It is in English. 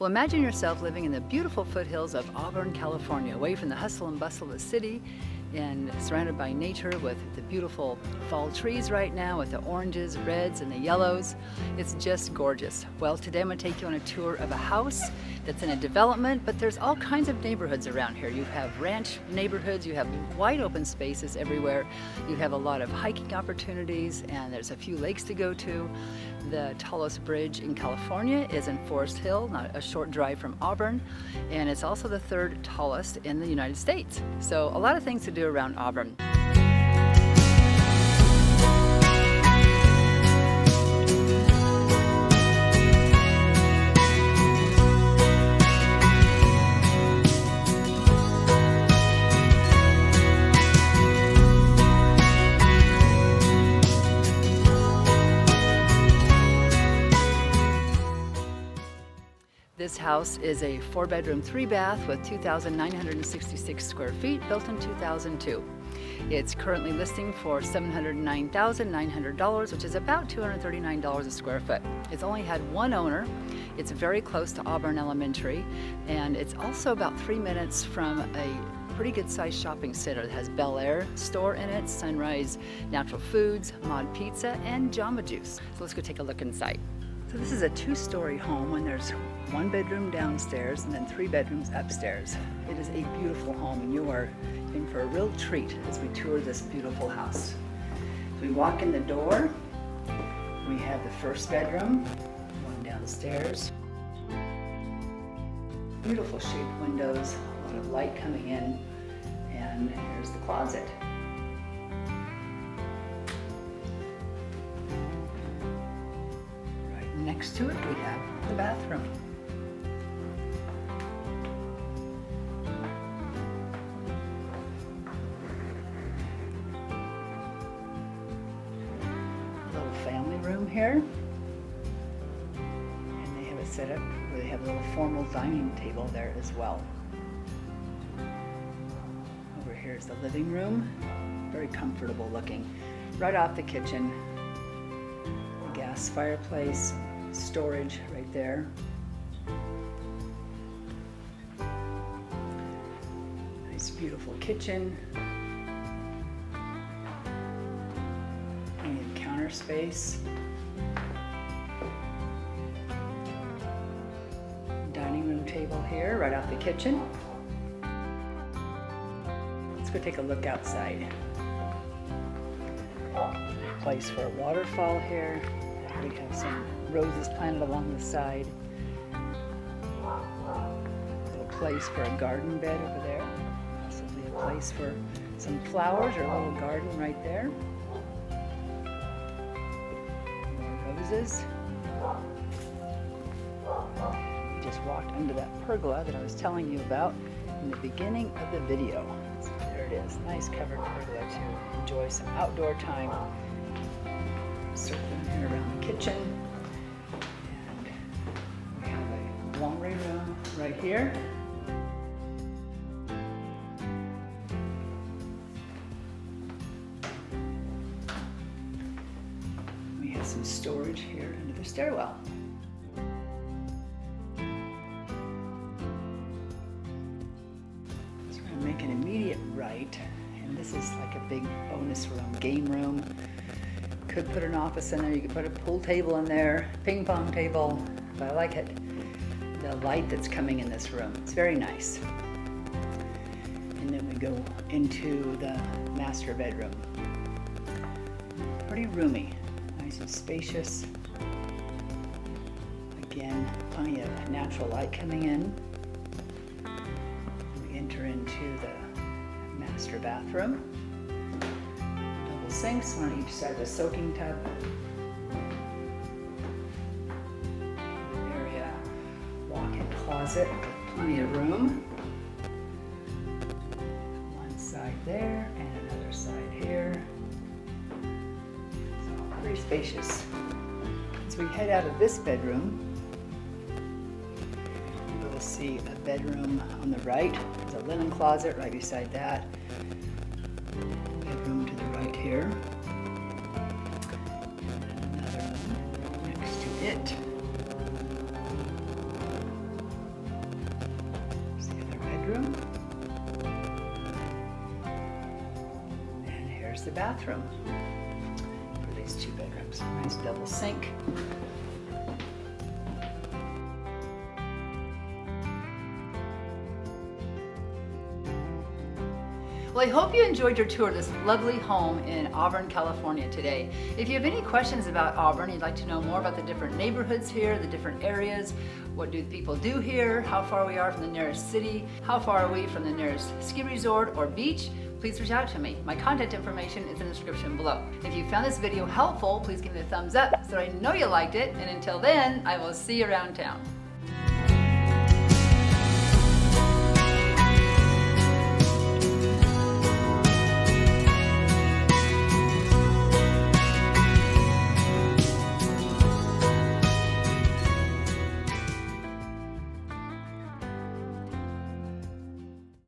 Well, imagine yourself living in the beautiful foothills of Auburn, California, away from the hustle and bustle of the city and surrounded by nature with the beautiful fall trees right now with the oranges, reds, and the yellows. It's just gorgeous. Well, today I'm going to take you on a tour of a house that's in a development, but there's all kinds of neighborhoods around here. You have ranch neighborhoods, you have wide open spaces everywhere, you have a lot of hiking opportunities, and there's a few lakes to go to. The tallest bridge in California is in Forest Hill, not a short drive from Auburn, and it's also the third tallest in the United States. So a lot of things to do around Auburn. This house is a 4-bedroom, 3-bath with 2,966 square feet, built in 2002. It's currently listing for $709,900, which is about $239 a square foot. It's only had one owner. It's very close to Auburn Elementary, and it's also about 3 minutes from a pretty good sized shopping center that has Belair store in it, Sunrise Natural Foods, Mod Pizza, and Jamba Juice. So let's go take a look inside. So this is a 2-story home, and there's 1 bedroom downstairs and then 3 bedrooms upstairs. It is a beautiful home, and you are in for a real treat as we tour this beautiful house. So we walk in the door, we have the first bedroom, one downstairs. Beautiful shaped windows, a lot of light coming in, and here's the closet. Next to it, we have the bathroom. Little family room here. And they have it set up where they have a little formal dining table there as well. Over here is the living room. Very comfortable looking. Right off the kitchen. The gas fireplace. Storage right there. Nice beautiful kitchen. Plenty of counter space. Dining room table here right off the kitchen. Let's go take a look outside. Place for a waterfall here. We have some roses planted along the side. A little place for a garden bed over there. Possibly a place for some flowers or a little garden right there. More roses. We just walked under that pergola that I was telling you about in the beginning of the video. So there it is, nice covered pergola to enjoy some outdoor time. Circling here around the kitchen, and we have a laundry room right here. We have some storage here under the stairwell. So we're going to make an immediate right, and this is like a big bonus room, game room. Could put an office in there, you could put a pool table in there, ping pong table, but I like it. The light that's coming in this room, it's very nice. And then we go into the master bedroom. Pretty roomy, nice and spacious. Again, plenty of natural light coming in. We enter into the master bathroom. Sinks, one on each side of the soaking tub. Area, walk-in closet with plenty of room. One side there and another side here. So pretty spacious. As we head out of this bedroom, you will see a bedroom on the right. There's a linen closet right beside that. Bedroom to the right here. And another one next to it. master bathroom for these 2 bedrooms. Nice double sink. Well, I hope you enjoyed your tour of this lovely home in Auburn, California today. If you have any questions about Auburn, you'd like to know more about the different neighborhoods here, the different areas, what do people do here, how far we are from the nearest city, how far are we from the nearest ski resort or beach, please reach out to me. My contact information is in the description below. If you found this video helpful, please give me a thumbs up so I know you liked it, and until then, I will see you around town.